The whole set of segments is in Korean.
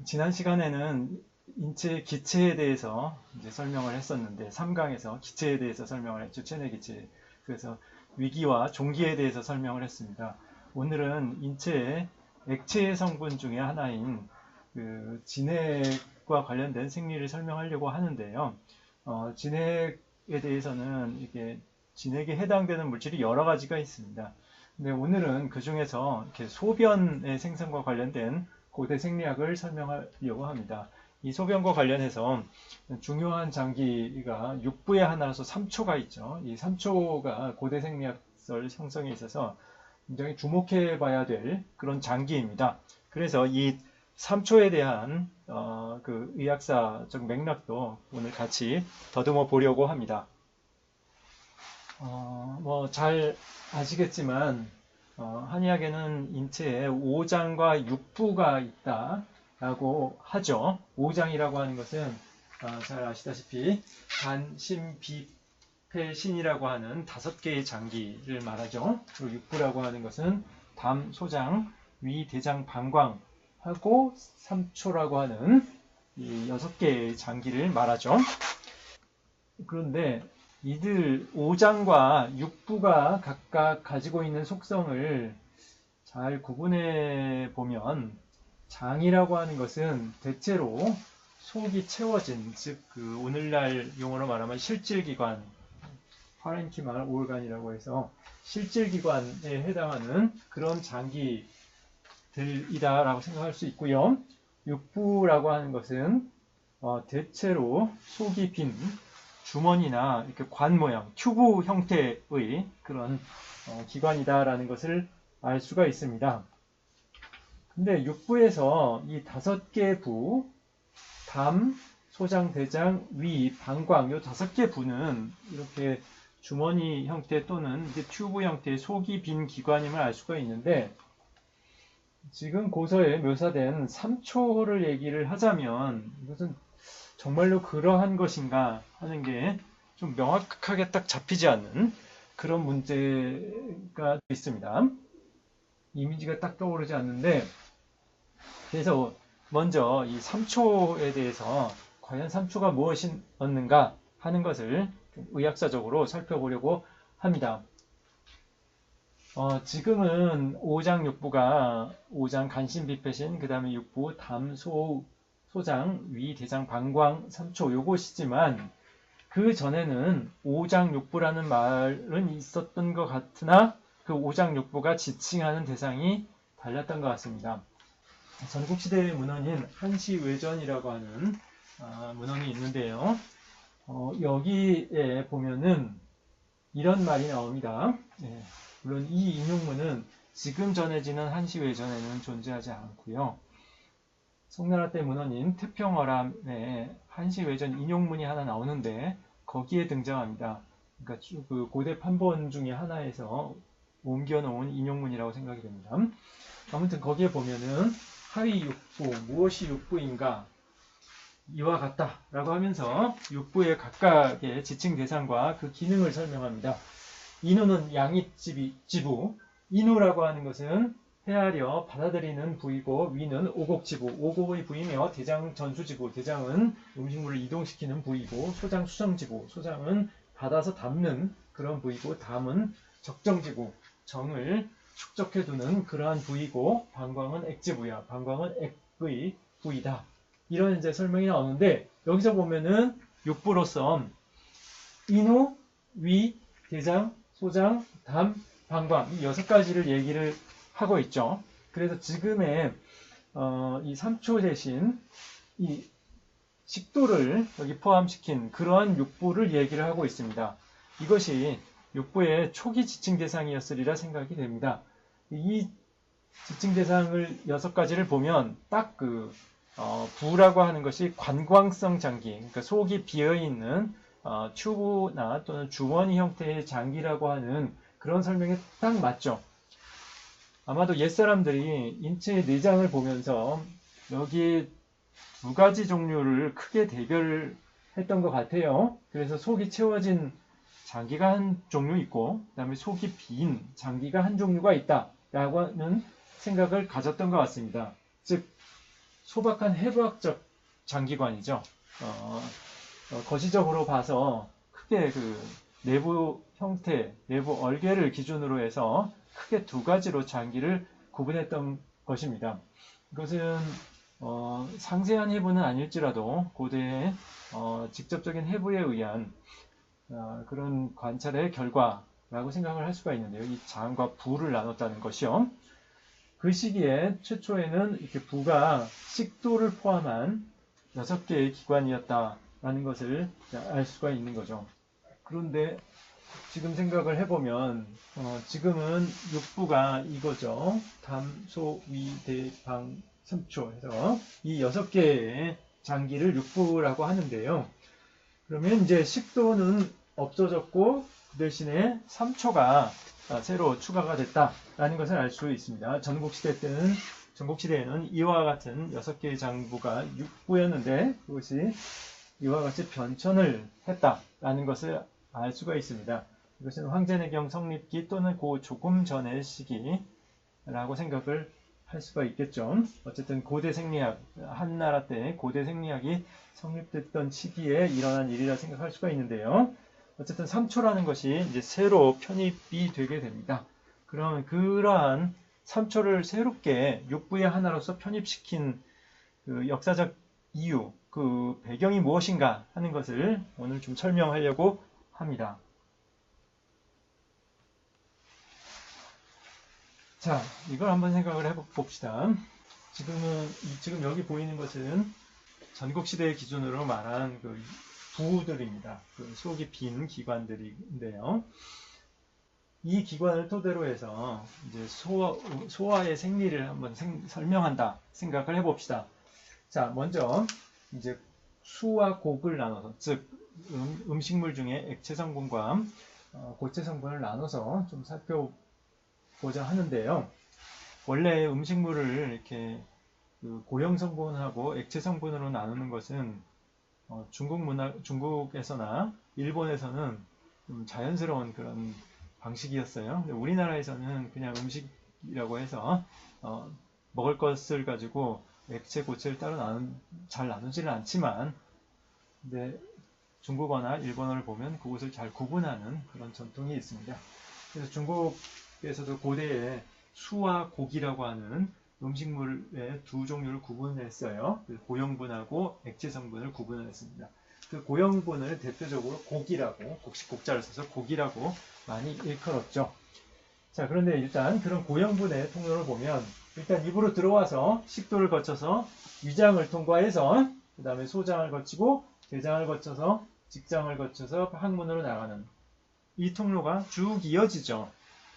지난 시간에는 인체 기체에 대해서 이제 설명을 했었는데 3강에서 기체에 대해서 설명을 했죠. 체내 기체. 그래서 위기와 종기에 대해서 설명을 했습니다. 오늘은 인체의 액체의 성분 중에 하나인 그 진액과 관련된 생리를 설명하려고 하는데요. 진액에 대해서는 이게 진액에 해당되는 물질이 여러 가지가 있습니다. 근데 오늘은 그 중에서 이렇게 소변의 생성과 관련된 고대 생리학을 설명하려고 합니다. 이 소변과 관련해서 중요한 장기가 육부의 하나로서 3초가 있죠. 이 3초가 고대 생리학설 형성에 있어서 굉장히 주목해 봐야 될 그런 장기입니다. 그래서 이 3초에 대한 그 의학사적 맥락도 오늘 같이 더듬어 보려고 합니다. 뭐 잘 아시겠지만 한의학에는 인체에 5장과 6부가 있다라고 하죠. 5장이라고 하는 것은 잘 아시다시피 간, 심, 비, 폐, 신이라고 하는 5개의 장기를 말하죠. 그리고 6부라고 하는 것은 담, 소장, 위, 대장, 방광하고 3초라고 하는 이 6개의 장기를 말하죠. 그런데 이들 5장과 6부가 각각 가지고 있는 속성을 잘 구분해 보면 장이라고 하는 것은 대체로 속이 채워진, 즉 그 오늘날 용어로 말하면 실질기관, 파렌키말 오르간이라고 해서 실질기관에 해당하는 그런 장기들이다라고 생각할 수 있고요. 6부라고 하는 것은 대체로 속이 빈 주머니나 이렇게 관 모양, 튜브 형태의 그런 기관이다라는 것을 알 수가 있습니다. 근데 육부에서 이 5개 부, 담, 소장, 대장, 위, 방광, 이 5개 부는 이렇게 주머니 형태 또는 이제 튜브 형태의 속이 빈 기관임을 알 수가 있는데, 지금 고서에 묘사된 3초를 얘기를 하자면 이것은 정말로 그러한 것인가 하는 게 좀 명확하게 딱 잡히지 않는 그런 문제가 있습니다. 이미지가 딱 떠오르지 않는데, 그래서 먼저 이 3초에 대해서 과연 3초가 무엇이었는가 하는 것을 좀 의학사적으로 살펴보려고 합니다. 지금은 5장 6부가 5장 간신비폐신, 그 다음에 6부 담, 소장, 위, 대장, 방광, 3초 요것이지만 그 전에는 5장 6부라는 말은 있었던 것 같으나 그 5장 6부가 지칭하는 대상이 달랐던 것 같습니다. 전국시대의 문헌인 한시외전이라고 하는 문헌이 있는데요. 여기에 보면은 이런 말이 나옵니다. 물론 이 인용문은 지금 전해지는 한시외전에는 존재하지 않고요. 송나라 때 문헌인 태평어람에 한시외전 인용문이 하나 나오는데 거기에 등장합니다. 그러니까 그 고대 판본 중에 하나에서 옮겨놓은 인용문이라고 생각이 됩니다. 아무튼 거기에 보면은 하위 육부, 무엇이 육부인가? 이와 같다 라고 하면서 육부의 각각의 지칭 대상과 그 기능을 설명합니다. 인우는 양입지부, 인우라고 하는 것은 헤아려 받아들이는 부위고, 위는 오곡지부, 오곡의 부위며, 대장 전수지부, 대장은 음식물을 이동시키는 부위고, 소장 수정지부, 소장은 받아서 담는 그런 부위고, 담은 적정지부, 정을 축적해두는 그러한 부위고, 방광은 액지부야, 방광은 액의 부위다. 이런 이제 설명이 나오는데, 여기서 보면은 육부로서 인후, 위, 대장, 소장, 담, 방광 이 6가지를 얘기를 하고 있죠. 그래서 지금의 이 3초 대신 이 식도를 여기 포함시킨 그러한 육부를 얘기를 하고 있습니다. 이것이 육부의 초기 지칭 대상이었으리라 생각이 됩니다. 이 지칭 대상을 6가지를 보면 딱 그 부라고 하는 것이 관광성 장기, 그러니까 속이 비어있는 튜브나 또는 주머니 형태의 장기라고 하는 그런 설명이 딱 맞죠. 아마도 옛사람들이 인체의 내장을 보면서 여기 2가지 종류를 크게 대별했던 것 같아요. 그래서 속이 채워진 장기가 한 종류 있고, 그 다음에 속이 빈 장기가 한 종류가 있다라고 하는 생각을 가졌던 것 같습니다. 즉 소박한 해부학적 장기관이죠. 거시적으로 봐서 크게 그 내부 형태, 내부 얼개를 기준으로 해서 크게 두 가지로 장기를 구분했던 것입니다. 이것은 상세한 해부는 아닐지라도 고대의 직접적인 해부에 의한 그런 관찰의 결과라고 생각을 할 수가 있는데요. 이 장과 부를 나눴다는 것이요. 그 시기에 최초에는 이렇게 부가 식도를 포함한 6개의 기관이었다라는 것을 알 수가 있는 거죠. 그런데 지금 생각을 해보면 지금은 육부가 이거죠. 담, 소, 위, 대, 방, 삼초 해서 이 6개의 장기를 육부라고 하는데요. 그러면 이제 식도는 없어졌고 그 대신에 삼초가 새로 추가가 됐다라는 것을 알 수 있습니다. 전국시대에는 이와 같은 6개의 장부가 육부였는데 그것이 이와 같이 변천을 했다라는 것을 알 수가 있습니다. 이것은 황제내경 성립기 또는 그 조금 전의 시기라고 생각을 할 수가 있겠죠. 어쨌든 고대 생리학, 한나라 때 고대 생리학이 성립됐던 시기에 일어난 일이라 생각할 수가 있는데요. 어쨌든 삼초라는 것이 이제 새로 편입이 되게 됩니다. 그러면 그러한 삼초를 새롭게 육부의 하나로서 편입시킨 그 역사적 이유, 그 배경이 무엇인가 하는 것을 오늘 좀 설명하려고 합니다. 자, 이걸 한번 생각을 해봅시다. 지금 여기 보이는 것은 전국시대 기준으로 말한 그 부들입니다. 그 속이 빈 기관들인데요. 이 기관을 토대로 해서 이제 소화의 생리를 한번 설명한다 생각을 해봅시다. 자, 먼저 이제 수와 곡을 나눠서, 즉 음식물 중에 액체 성분과 고체 성분을 나눠서 좀 살펴보자 하는데요. 원래 음식물을 이렇게 그 고형 성분하고 액체 성분으로 나누는 것은 중국에서나 일본에서는 좀 자연스러운 그런 방식이었어요. 근데 우리나라에서는 그냥 음식이라고 해서 먹을 것을 가지고 액체, 고체를 따로 잘 나누지는 않지만, 근데 중국어나 일본어를 보면 그것을 잘 구분하는 그런 전통이 있습니다. 그래서 중국에서도 고대에 수와 곡이라고 하는 음식물의 두 종류를 구분했어요. 고형분하고 액체 성분을 구분했습니다. 그 고형분을 대표적으로 곡이라고, 곡식 곡자를 써서 곡이라고 많이 일컬었죠. 자, 그런데 일단 그런 고형분의 통로를 보면 일단 입으로 들어와서 식도를 거쳐서 위장을 통과해서 그 다음에 소장을 거치고 대장을 거쳐서 직장을 거쳐서 항문으로 나가는 이 통로가 쭉 이어지죠.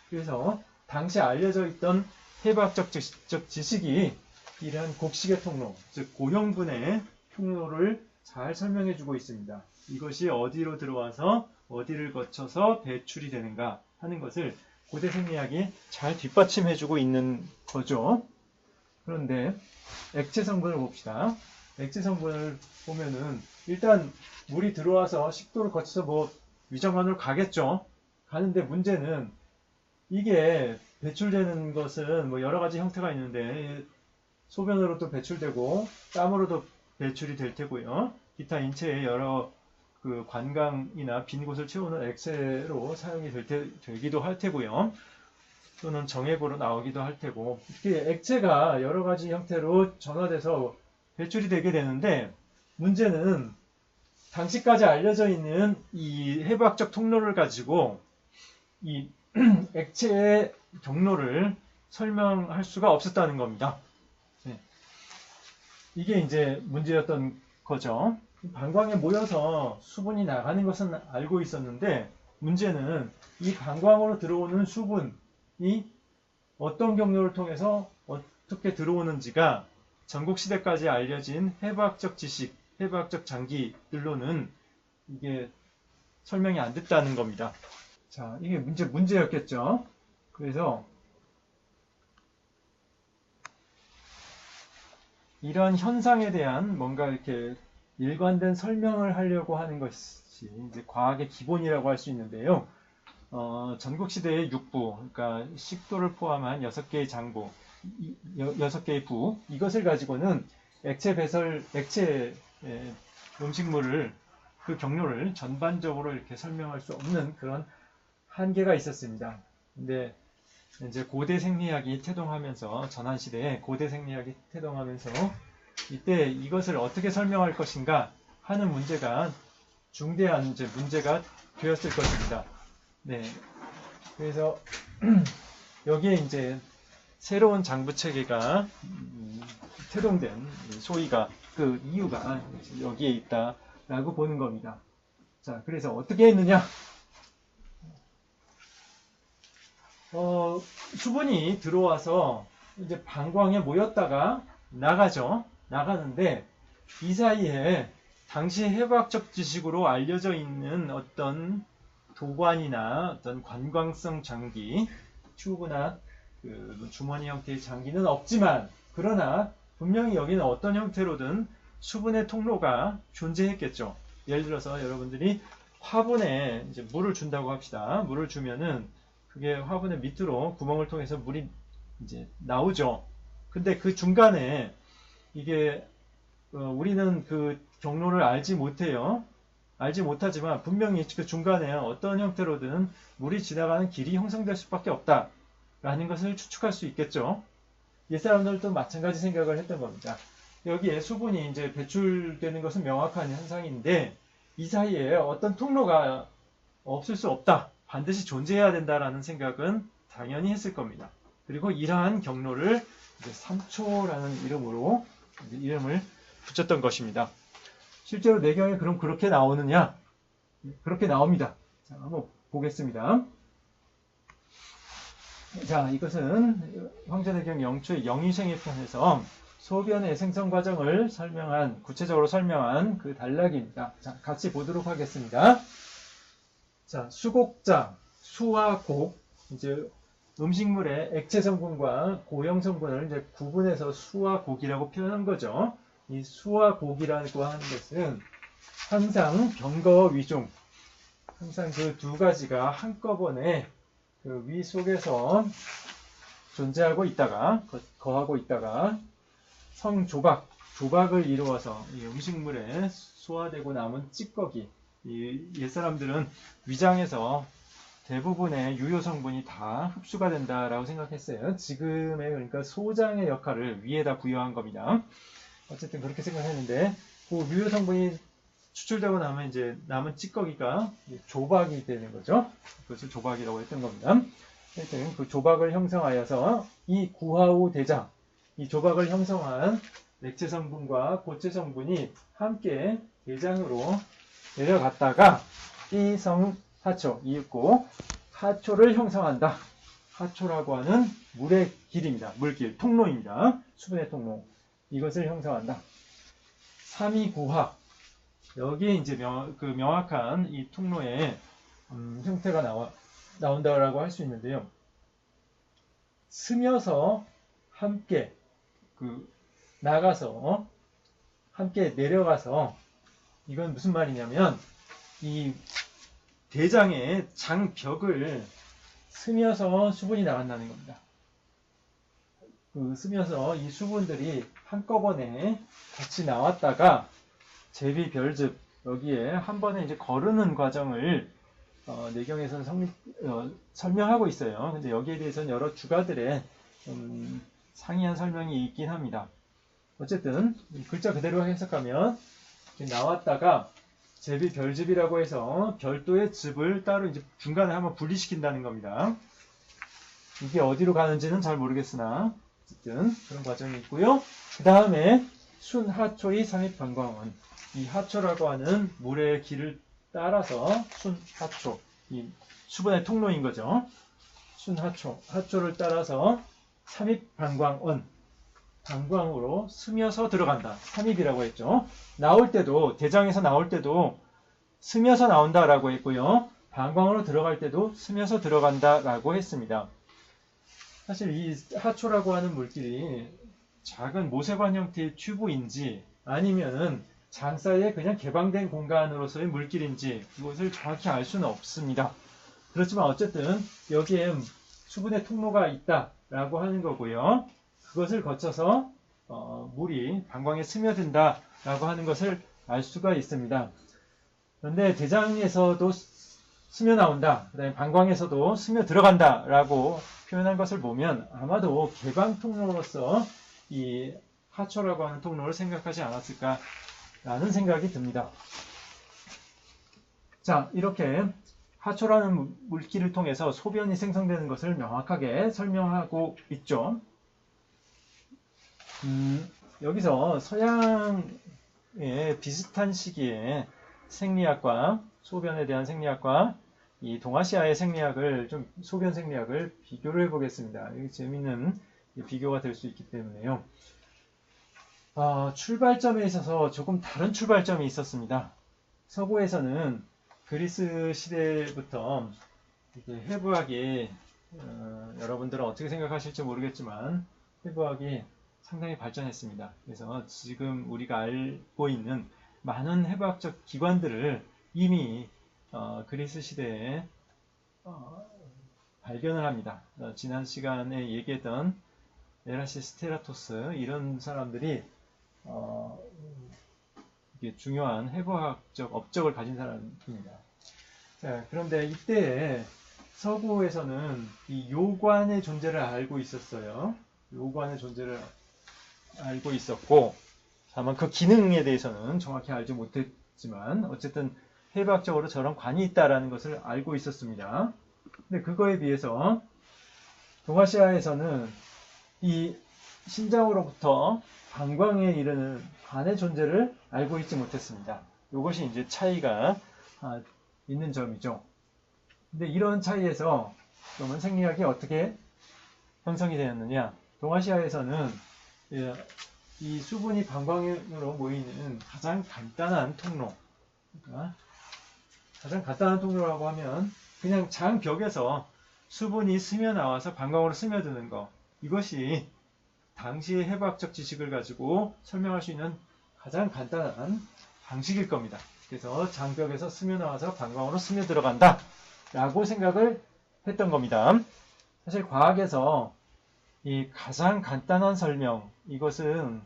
그래서 당시 알려져 있던 해부학적 지식이 이러한 곡식의 통로, 즉 고형분의 통로를 잘 설명해 주고 있습니다. 이것이 어디로 들어와서 어디를 거쳐서 배출이 되는가 하는 것을 고대 생리학이 잘 뒷받침해 주고 있는 거죠. 그런데 액체 성분을 봅시다. 액체 성분을 보면은 일단 물이 들어와서 식도를 거쳐서 위장 안으로 가겠죠. 가는데 문제는 이게 배출되는 것은 여러 가지 형태가 있는데 소변으로도 배출되고 땀으로도 배출이 될 테고요. 기타 인체의 여러 그 관광이나 빈 곳을 채우는 액체로 사용이 되기도 할 테고요. 또는 정액으로 나오기도 할 테고, 이렇게 액체가 여러 가지 형태로 전화돼서 배출이 되게 되는데, 문제는 당시까지 알려져 있는 이 해부학적 통로를 가지고 이 액체의 경로를 설명할 수가 없었다는 겁니다. 네. 이게 이제 문제였던 거죠. 방광에 모여서 수분이 나가는 것은 알고 있었는데 문제는 이 방광으로 들어오는 수분이 어떤 경로를 통해서 어떻게 들어오는지가 전국시대까지 알려진 해부학적 지식, 해부학적 장기들로는 이게 설명이 안 됐다는 겁니다. 자, 이게 문제였겠죠. 그래서 이런 현상에 대한 뭔가 이렇게 일관된 설명을 하려고 하는 것이 이제 과학의 기본이라고 할 수 있는데요. 전국시대의 육부, 그러니까 식도를 포함한 6개의 장부, 6개의 부, 이것을 가지고는 액체 음식물을 그 경로를 전반적으로 이렇게 설명할 수 없는 그런 한계가 있었습니다. 근데 이제 고대 생리학이 태동하면서 전환시대에 고대 생리학이 태동하면서 이때 이것을 어떻게 설명할 것인가 하는 문제가 중대한 이제 문제가 되었을 것입니다. 네. 그래서 여기에 이제 새로운 장부 체계가 태동된 소위가 그 이유가 여기에 있다라고 보는 겁니다. 자, 그래서 어떻게 했느냐? 수분이 들어와서 이제 방광에 모였다가 나가죠. 나가는데 이 사이에 당시 해부학적 지식으로 알려져 있는 어떤 도관이나 어떤 관광성 장기, 튜브나 그 주머니 형태의 장기는 없지만, 그러나 분명히 여기는 어떤 형태로든 수분의 통로가 존재했겠죠. 예를 들어서 여러분들이 화분에 이제 물을 준다고 합시다. 물을 주면은 그게 화분의 밑으로 구멍을 통해서 물이 이제 나오죠. 근데 그 중간에 이게 우리는 그 경로를 알지 못해요. 알지 못하지만 분명히 그 중간에 어떤 형태로든 물이 지나가는 길이 형성될 수밖에 없다라는 것을 추측할 수 있겠죠. 옛사람들도 마찬가지 생각을 했던 겁니다. 여기에 수분이 이제 배출되는 것은 명확한 현상인데 이 사이에 어떤 통로가 없을 수 없다. 반드시 존재해야 된다라는 생각은 당연히 했을 겁니다. 그리고 이러한 경로를 이제 삼초라는 이름으로 이름을 붙였던 것입니다. 실제로 내경에 그럼 그렇게 나오느냐? 그렇게 나옵니다. 자, 한번 보겠습니다. 자, 이것은 황제내경 영초의 영유생의 편에서 소변의 생성 과정을 구체적으로 설명한 그 단락입니다. 자, 같이 보도록 하겠습니다. 자, 수곡자, 수와 곡, 이제 음식물의 액체 성분과 고형 성분을 이제 구분해서 수와 곡이라고 표현한 거죠. 이 수와 곡이라고 하는 것은 항상 병거 위중, 항상 그 두 가지가 한꺼번에 그 위 속에서 존재하고 있다가, 거하고 있다가 조박을 이루어서 이 음식물에 소화되고 남은 찌꺼기, 이 옛사람들은 위장에서 대부분의 유효 성분이 다 흡수가 된다라고 생각했어요. 지금의 그러니까 소장의 역할을 위에다 부여한 겁니다. 어쨌든 그렇게 생각했는데 그 유효 성분이 추출되고 나면 이제 남은 찌꺼기가 조박이 되는 거죠. 그것을 조박이라고 했던 겁니다. 하여튼 그 조박을 형성하여서 이 구하우 대장, 이 조박을 형성한 액체 성분과 고체 성분이 함께 대장으로 내려갔다가 이성하초, 이윽고 하초를 형성한다. 하초라고 하는 물의 길입니다. 물길, 통로입니다. 수분의 통로. 이것을 형성한다. 삼이구하. 여기에 이제 명확한 이 통로의 형태가 나온다라고 할 수 있는데요. 스며서 함께 나가서 함께 내려가서, 이건 무슨 말이냐면 이 대장의 장벽을 스며서 수분이 나간다는 겁니다. 스며서 이 수분들이 한꺼번에 같이 나왔다가 제비별즙, 여기에 한 번에 이제 거르는 과정을 내경에서는 설명하고 있어요. 근데 여기에 대해서는 여러 주가들의 상이한 설명이 있긴 합니다. 어쨌든 글자 그대로 해석하면 나왔다가 제비별즙이라고 해서 별도의 즙을 따로 이제 중간에 한번 분리시킨다는 겁니다. 이게 어디로 가는지는 잘 모르겠으나 어쨌든 그런 과정이 있고요. 그 다음에 순하초의 삼입방광은, 이 하초라고 하는 물의 길을 따라서 순하초, 이 수분의 통로인 거죠. 하초를 따라서 삼입방광은, 방광으로 스며서 들어간다. 삼입이라고 했죠. 나올 때도, 대장에서 나올 때도 스며서 나온다라고 했고요. 방광으로 들어갈 때도 스며서 들어간다라고 했습니다. 사실 이 하초라고 하는 물질이 작은 모세관 형태의 튜브인지 아니면은 장 사이에 그냥 개방된 공간으로서의 물질인지 그것을 정확히 알 수는 없습니다. 그렇지만 어쨌든 여기에 수분의 통로가 있다라고 하는 거고요. 그것을 거쳐서 물이 방광에 스며든다라고 하는 것을 알 수가 있습니다. 그런데 대장에서도 스며 나온다, 그다음에 방광에서도 스며 들어간다라고 표현한 것을 보면 아마도 개방 통로로서 이 하초라고 하는 통로를 생각하지 않았을까라는 생각이 듭니다. 자, 이렇게 하초라는 물기를 통해서 소변이 생성되는 것을 명확하게 설명하고 있죠. 여기서 서양의 비슷한 시기에 생리학과 소변에 대한 생리학과 이 동아시아의 생리학을 소변 생리학을 비교를 해보겠습니다. 이게 재미있는 비교가 될 수 있기 때문에요. 출발점에 있어서 조금 다른 출발점이 있었습니다. 서구에서는 그리스 시대부터 해부학이 여러분들은 어떻게 생각하실지 모르겠지만 해부학이 상당히 발전했습니다. 그래서 지금 우리가 알고 있는 많은 해부학적 기관들을 이미 그리스 시대에 발견을 합니다. 지난 시간에 얘기했던 에라시스테라토스 이런 사람들이 중요한 해부학적 업적을 가진 사람입니다. 자, 그런데 이때 서구에서는 이 요관의 존재를 알고 있었어요. 요관의 존재를 알고 있었고, 다만 그 기능에 대해서는 정확히 알지 못했지만 어쨌든 해부학적으로 저런 관이 있다라는 것을 알고 있었습니다. 근데 그거에 비해서 동아시아에서는 이 신장으로부터 방광에 이르는 관의 존재를 알고 있지 못했습니다. 이것이 이제 차이가 있는 점이죠. 근데 이런 차이에서 그러면 생리학이 어떻게 형성이 되었느냐? 동아시아에서는 이 수분이 방광으로 모이는 가장 간단한 통로, 그러니까 가장 간단한 통로라고 하면 그냥 장벽에서 수분이 스며 나와서 방광으로 스며드는 거, 이것이 당시의 해부학적 지식을 가지고 설명할 수 있는 가장 간단한 방식일 겁니다. 그래서 장벽에서 스며 나와서 방광으로 스며 들어간다 라고 생각을 했던 겁니다. 사실 과학에서 이 가장 간단한 설명, 이것은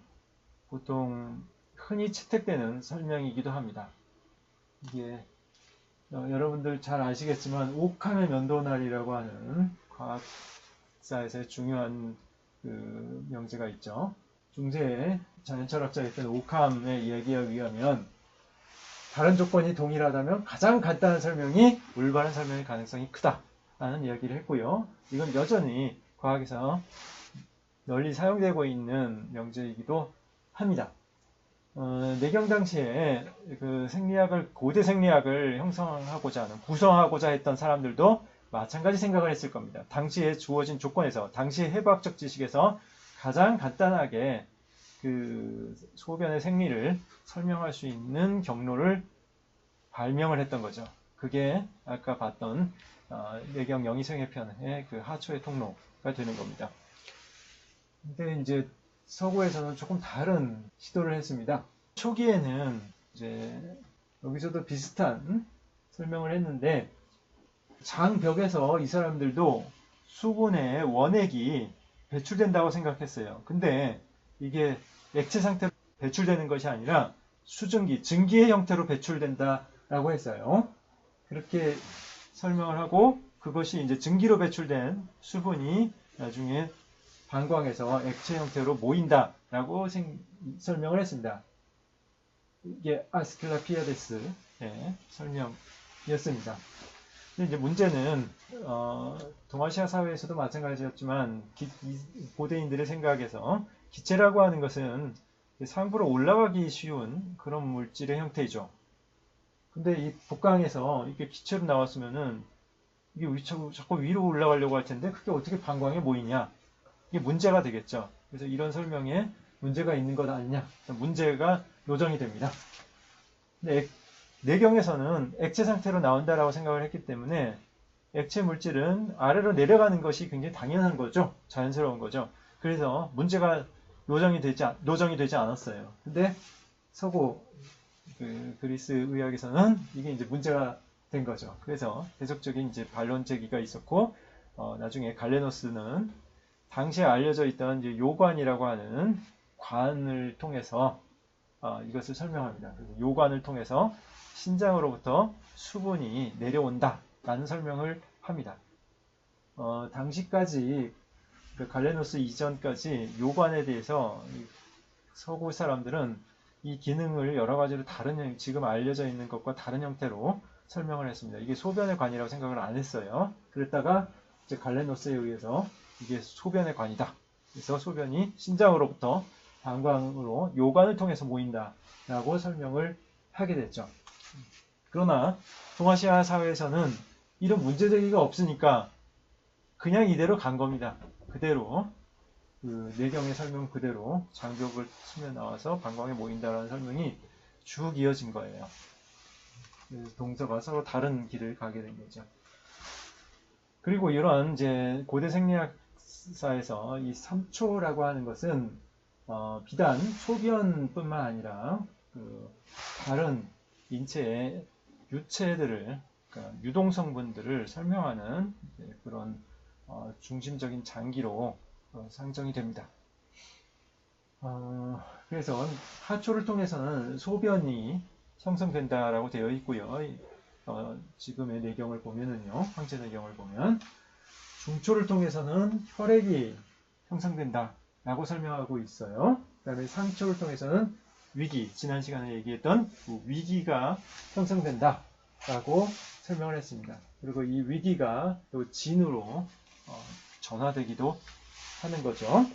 보통 흔히 채택되는 설명이기도 합니다. 이게 여러분들 잘 아시겠지만 오캄의 면도날이라고 하는 과학사에서의 중요한 그 명제가 있죠. 중세의 자연철학자였던 오캄의 이야기에 의하면 다른 조건이 동일하다면 가장 간단한 설명이 올바른 설명의 가능성이 크다라는 이야기를 했고요. 이건 여전히 과학에서 널리 사용되고 있는 명제이기도 합니다. 내경 당시에 그 생리학을, 고대 생리학을 형성하고자 하는, 구성하고자 했던 사람들도 마찬가지 생각을 했을 겁니다. 당시에 주어진 조건에서, 당시의 해부학적 지식에서 가장 간단하게 그 소변의 생리를 설명할 수 있는 경로를 발명을 했던 거죠. 그게 아까 봤던 내경 영의생애편의 그 하초의 통로가 되는 겁니다. 근데 이제 서구에서는 조금 다른 시도를 했습니다. 초기에는 이제 여기서도 비슷한 설명을 했는데 장벽에서 이 사람들도 수분의 원액이 배출된다고 생각했어요. 근데 이게 액체 상태로 배출되는 것이 아니라 수증기, 증기의 형태로 배출된다라고 했어요. 그렇게 설명을 하고 그것이 이제 증기로 배출된 수분이 나중에 방광에서 액체 형태로 모인다라고 설명을 했습니다. 이게 아스클라피아데스의 설명이었습니다. 근데 이제 문제는 동아시아 사회에서도 마찬가지였지만 고대인들의 생각에서 기체라고 하는 것은 상부로 올라가기 쉬운 그런 물질의 형태이죠. 근데 이 복강에서 이게 기체로 나왔으면은 이게 자꾸 위로 올라가려고 할 텐데 그게 어떻게 방광에 모이냐? 이게 문제가 되겠죠. 그래서 이런 설명에 문제가 있는 것 아니냐? 문제가 요정이 됩니다. 근데 내경에서는 액체 상태로 나온다라고 생각을 했기 때문에 액체 물질은 아래로 내려가는 것이 굉장히 당연한 거죠. 자연스러운 거죠. 그래서 문제가 노정이 되지 않았어요. 근데 서구 그리스 의학에서는 이게 이제 문제가 된 거죠. 그래서 계속적인 이제 반론 제기가 있었고 나중에 갈레노스는 당시에 알려져 있던 이제 요관이라고 하는 관을 통해서 이것을 설명합니다. 요관을 통해서 신장으로부터 수분이 내려온다 라는 설명을 합니다. 당시까지 갈레노스 이전까지 요관에 대해서 서구 사람들은 이 기능을 여러 가지로 지금 알려져 있는 것과 다른 형태로 설명을 했습니다. 이게 소변의 관이라고 생각을 안 했어요. 그랬다가 이제 갈레노스에 의해서 이게 소변의 관이다. 그래서 소변이 신장으로부터 방광으로 요관을 통해서 모인다라고 설명을 하게 됐죠. 그러나 동아시아 사회에서는 이런 문제제기가 없으니까 그냥 이대로 간 겁니다. 그대로 뇌경의 설명 그대로 장벽을 치며 나와서 방광에 모인다라는 설명이 쭉 이어진 거예요. 동서가 서로 다른 길을 가게 된 거죠. 그리고 이런 이제 고대 생리학사에서 이 3초라고 하는 것은 비단 소변뿐만 아니라 다른 인체의 유체들을 그러니까 유동 성분들을 설명하는 그런 중심적인 장기로 상정이 됩니다. 그래서 하초를 통해서는 소변이 형성된다라고 되어 있고요. 지금의 내경을 보면은요, 황제 내경을 보면 중초를 통해서는 혈액이 형성된다라고 설명하고 있어요. 그다음에 상초를 통해서는 위기, 지난 시간에 얘기했던 위기가 형성된다라고 설명을 했습니다. 그리고 이 위기가 또 진으로 전화되기도 하는 거죠.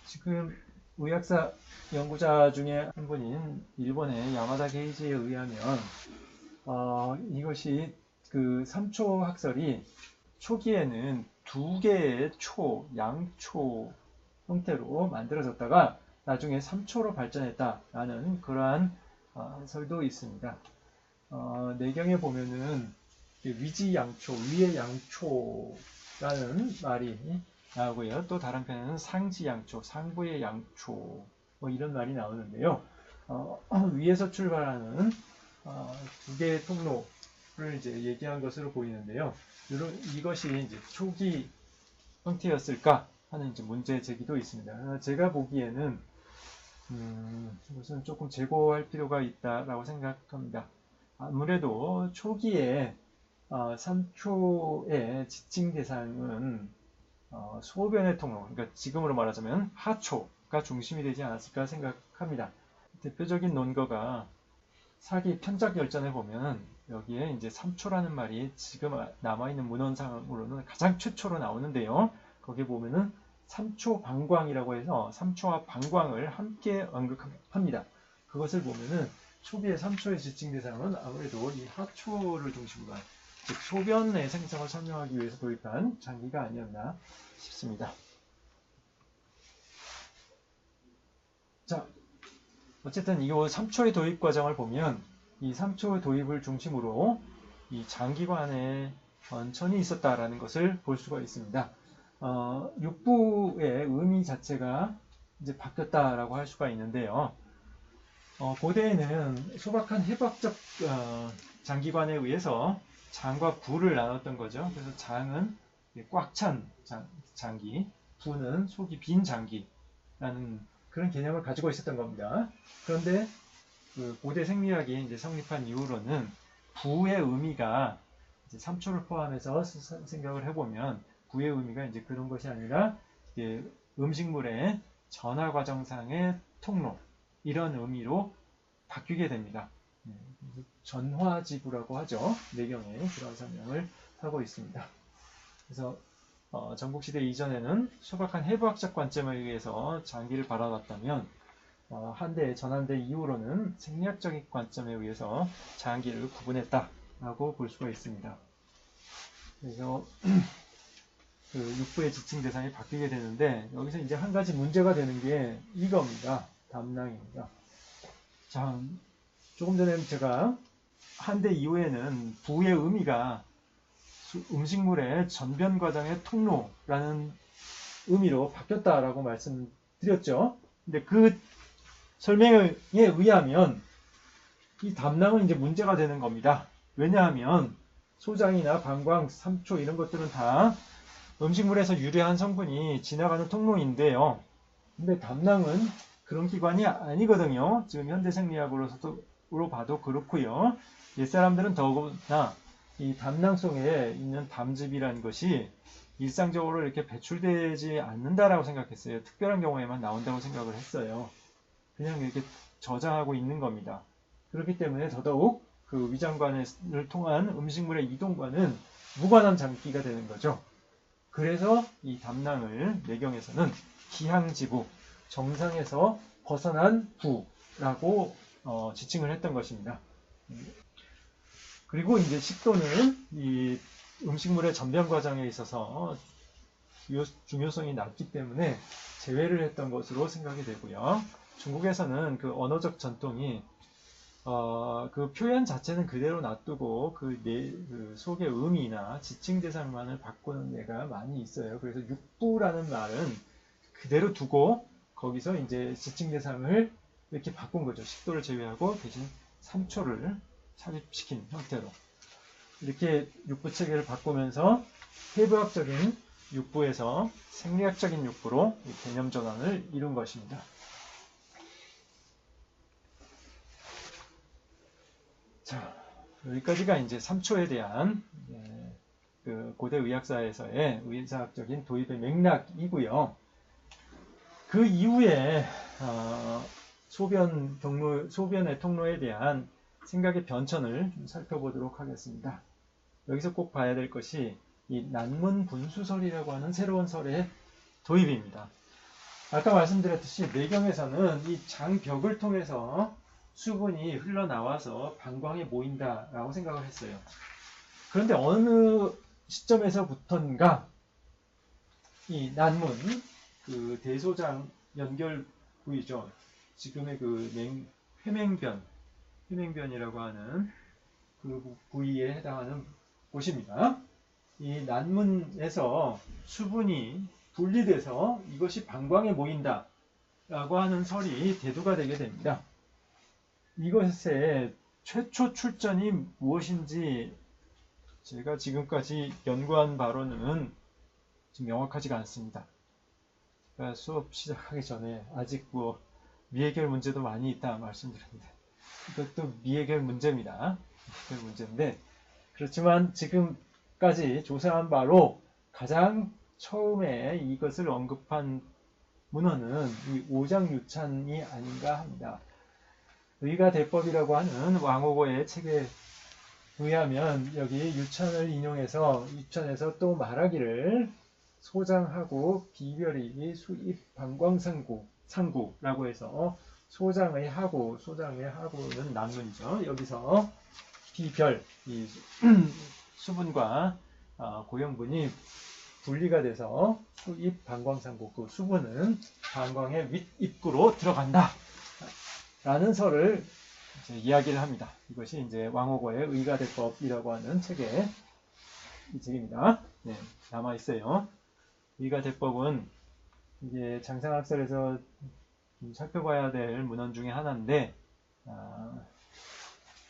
지금 의학사 연구자 중에 한 분인 일본의 야마다 게이지에 의하면 이것이 그 3초 학설이 초기에는 두 개의 양초 형태로 만들어졌다가 나중에 3초로 발전했다라는 그러한 설도 있습니다. 내경에 보면은 위지양초, 위의 양초라는 말이 나오고요. 또 다른 편에는 상지양초, 상부의 양초 뭐 이런 말이 나오는데요. 위에서 출발하는 두 개의 통로를 이제 얘기한 것으로 보이는데요. 이것이 이제 초기 형태였을까 하는 이제 문제 제기도 있습니다. 제가 보기에는 이것은 조금 재고할 필요가 있다라고 생각합니다. 아무래도 초기에 3초의 지칭 대상은 소변의 통로, 그러니까 지금으로 말하자면 하초가 중심이 되지 않았을까 생각합니다. 대표적인 논거가 사기 편작열전에 보면 여기에 이제 3초라는 말이 지금 남아있는 문헌상으로는 가장 최초로 나오는데요. 거기 보면은 3초 방광이라고 해서 3초와 방광을 함께 언급합니다. 그것을 보면은 초기의 3초의 지칭 대상은 아무래도 이 하초를 중심으로 한, 즉 소변의 생성을 설명하기 위해서 도입한 장기가 아니었나 싶습니다. 자, 어쨌든 이 3초의 도입 과정을 보면 이 3초의 도입을 중심으로 이 장기관에 원천이 있었다라는 것을 볼 수가 있습니다. 육부의 의미 자체가 이제 바뀌었다라고 할 수가 있는데요. 고대에는 소박한 해부학적 장기관에 의해서 장과 부를 나눴던 거죠. 그래서 장은 꽉 찬 장기, 부는 속이 빈 장기라는 그런 개념을 가지고 있었던 겁니다. 그런데 고대 생리학이 이제 성립한 이후로는 부의 의미가 이제 3초를 포함해서 생각을 해보면 부의 의미가 이제 그런 것이 아니라 음식물의 전하 과정상의 통로 이런 의미로 바뀌게 됩니다. 전화지부라고 하죠. 내경에 그런 설명을 하고 있습니다. 그래서 전국시대 이전에는 소박한 해부학적 관점에 의해서 장기를 바라봤다면 전한대 이후로는 생리학적인 관점에 의해서 장기를 구분했다라고 볼 수가 있습니다. 그래서 그 육부의 지칭 대상이 바뀌게 되는데 여기서 이제 한 가지 문제가 되는 게 이겁니다. 담낭입니다. 자, 조금 전에 제가 한대 이후에는 부의 의미가 음식물의 전변 과정의 통로라는 의미로 바뀌었다라고 말씀드렸죠. 근데 그 설명에 의하면 이 담낭은 이제 문제가 되는 겁니다. 왜냐하면 소장이나 방광, 3초 이런 것들은 다 음식물에서 유래한 성분이 지나가는 통로인데요. 근데 담낭은 그런 기관이 아니거든요. 지금 현대생리학으로 봐도 그렇고요. 옛사람들은 더구나 이 담낭 속에 있는 담즙이라는 것이 일상적으로 이렇게 배출되지 않는다라고 생각했어요. 특별한 경우에만 나온다고 생각을 했어요. 그냥 이렇게 저장하고 있는 겁니다. 그렇기 때문에 더더욱 그 위장관을 통한 음식물의 이동과는 무관한 장기가 되는 거죠. 그래서 이 담낭을 내경에서는 기항지부, 정상에서 벗어난 부라고 지칭을 했던 것입니다. 그리고 이제 식도는 이 음식물의 전변 과정에 있어서 중요성이 낮기 때문에 제외를 했던 것으로 생각이 되고요. 중국에서는 그 언어적 전통이 그 표현 자체는 그대로 놔두고 그 속의 의미나 지칭 대상만을 바꾸는 데가 많이 있어요. 그래서 육부라는 말은 그대로 두고 거기서 이제 지칭 대상을 이렇게 바꾼 거죠. 식도를 제외하고 대신 3초를 삽입시킨 형태로. 이렇게 육부 체계를 바꾸면서 해부학적인 육부에서 생리학적인 육부로 개념 전환을 이룬 것입니다. 자, 여기까지가 이제 3초에 대한 그 고대 의학사에서의 의사학적인 도입의 맥락이고요. 그 이후에 소변의 통로에 대한 생각의 변천을 좀 살펴보도록 하겠습니다. 여기서 꼭 봐야 될 것이 이 난문분수설이라고 하는 새로운 설의 도입입니다. 아까 말씀드렸듯이 내경에서는 이 장벽을 통해서 수분이 흘러나와서 방광에 모인다라고 생각을 했어요. 그런데 어느 시점에서부턴가 이 난문, 그 대소장 연결 부위죠. 지금의 그 회맹변이라고 하는 그 부위에 해당하는 곳입니다. 이 난문에서 수분이 분리돼서 이것이 방광에 모인다라고 하는 설이 대두가 되게 됩니다. 이것의 최초 출전이 무엇인지 제가 지금까지 연구한 바로는 지금 명확하지가 않습니다. 그러니까 수업 시작하기 전에 아직 미해결 문제도 많이 있다 말씀드렸는데 이것도 미해결 문제입니다. 미해결 문제인데 그렇지만 지금까지 조사한 바로 가장 처음에 이것을 언급한 문헌은 이 오장유찬이 아닌가 합니다. 의가대법이라고 하는 왕호고의 책에 의하면 여기 유찬을 인용해서 유찬에서 또 말하기를 소장하고 비별이 수입 방광상구라고 해서 소장의 하고는 난문이죠. 여기서 비별 이 수분과 고형분이 분리가 돼서 수입 방광상구 그 수분은 방광의 윗입구로 들어간다 라는 설을 이야기를 합니다. 이것이 이제 왕호고의 의가대법이라고 하는 책의 이 책입니다. 네, 남아 있어요. 의가대법은 이게 장상학설에서 살펴봐야 될 문헌 중에 하나인데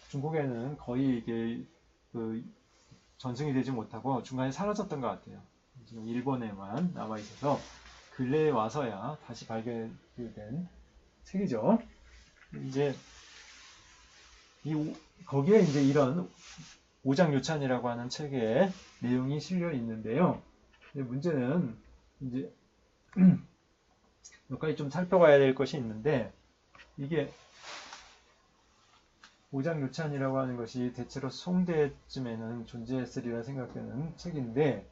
중국에는 거의 이게 전승이 되지 못하고 중간에 사라졌던 것 같아요. 지금 일본에만 남아 있어서 근래에 와서야 다시 발견된 책이죠. 이제 거기에 이제 이런 오장유찬이라고 하는 책에 내용이 실려 있는데요. 문제는 이제 몇 가지 좀 살펴봐야 될 것이 있는데 이게 오장유찬이라고 하는 것이 대체로 송대쯤에는 존재했으리라 생각되는 책인데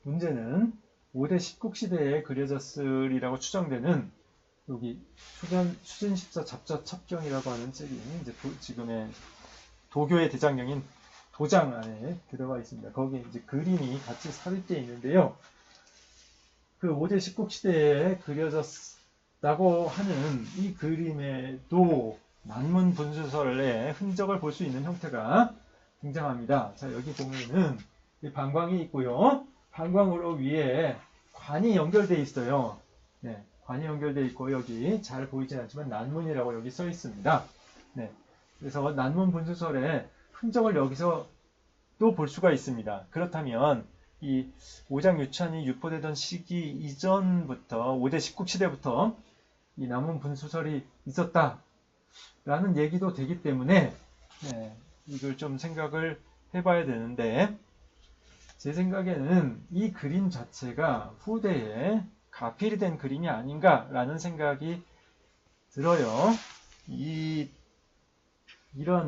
문제는 5대 십국시대에 그려졌으리라고 추정되는 여기 수진십서 잡자첩경이라고 하는 책이 이제 지금의 도교의 대장경인 도장 안에 들어가 있습니다. 거기에 이제 그림이 같이 삽입되어 있는데요. 그 5대 십국시대에 그려졌다고 하는 이 그림에도 난문분수설의 흔적을 볼 수 있는 형태가 등장합니다. 자, 여기 보면은 이 방광이 있고요. 방광으로 위에 관이 연결되어 있어요. 네, 관이 연결되어 있고 여기 잘 보이진 않지만 난문이라고 여기 써 있습니다. 네, 그래서 난문분수설의 흔적을 여기서 또 볼 수가 있습니다. 그렇다면 이 오장유찬이 유포되던 시기 이전부터 5대 십국시대부터 이 남문 분수설이 있었다라는 얘기도 되기 때문에 이걸 좀 생각을 해봐야 되는데, 제 생각에는 이 그림 자체가 후대에 가필이 된 그림이 아닌가라는 생각이 들어요. 이런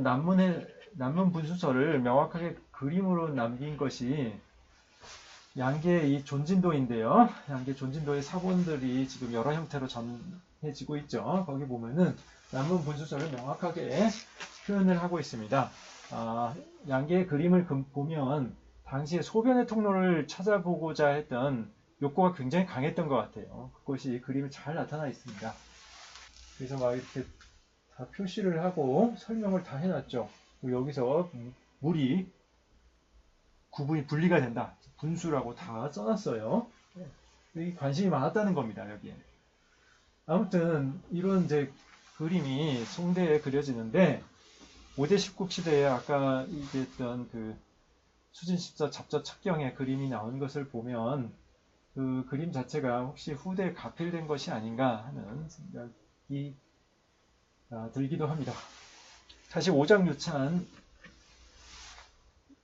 남문 분수설을 명확하게 그림으로 남긴 것이 양계의 이 존진도인데요. 양계 존진도의 사본들이 지금 여러 형태로 전해지고 있죠. 거기 보면은 남문 분수설을 명확하게 표현을 하고 있습니다. 양계의 그림을 보면 당시에 소변의 통로를 찾아보고자 했던 욕구가 굉장히 강했던 것 같아요. 그것이 그림에 잘 나타나 있습니다. 그래서 막 이렇게 다 표시를 하고 설명을 다 해놨죠. 여기서 물이 구분이 분리가 된다. 분수라고 다 써놨어요. 여기 관심이 많았다는 겁니다. 여기에. 아무튼 이런 이제 그림이 송대에 그려지는데 5대 19 시대에 아까 얘기했던 그 수진십자 잡자 척경의 그림이 나온 것을 보면 그 그림 자체가 혹시 후대에 가필된 것이 아닌가 하는 생각이 들기도 합니다. 다시 오장유찬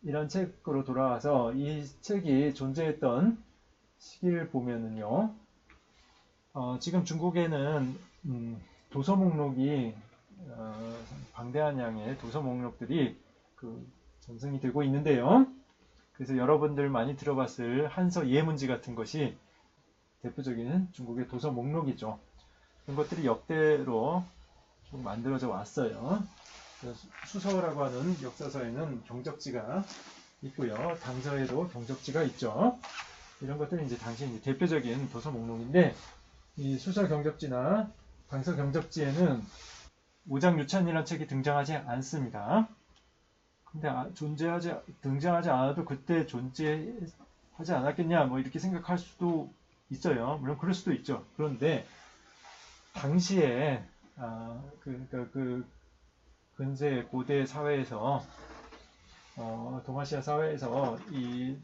이런 책으로 돌아와서 이 책이 존재했던 시기를 보면은요, 지금 중국에는 도서 목록이 방대한 양의 도서 목록들이 전승이 되고 있는데요. 그래서 여러분들 많이 들어봤을 한서 예문지 같은 것이 대표적인 중국의 도서 목록이죠. 그런 것들이 역대로 만들어져 왔어요. 수서라고 하는 역사서에는 경적지가 있고요. 당서에도 경적지가 있죠. 이런 것들이 이제 당시 이제 대표적인 도서 목록인데, 이 수서 경적지나 당서 경적지에는 오장유찬이라는 책이 등장하지 않습니다. 근데 등장하지 않아도 그때 존재하지 않았겠냐, 뭐 이렇게 생각할 수도 있어요. 물론 그럴 수도 있죠. 그런데 당시에 그 근세 고대 사회에서 동아시아 사회에서 이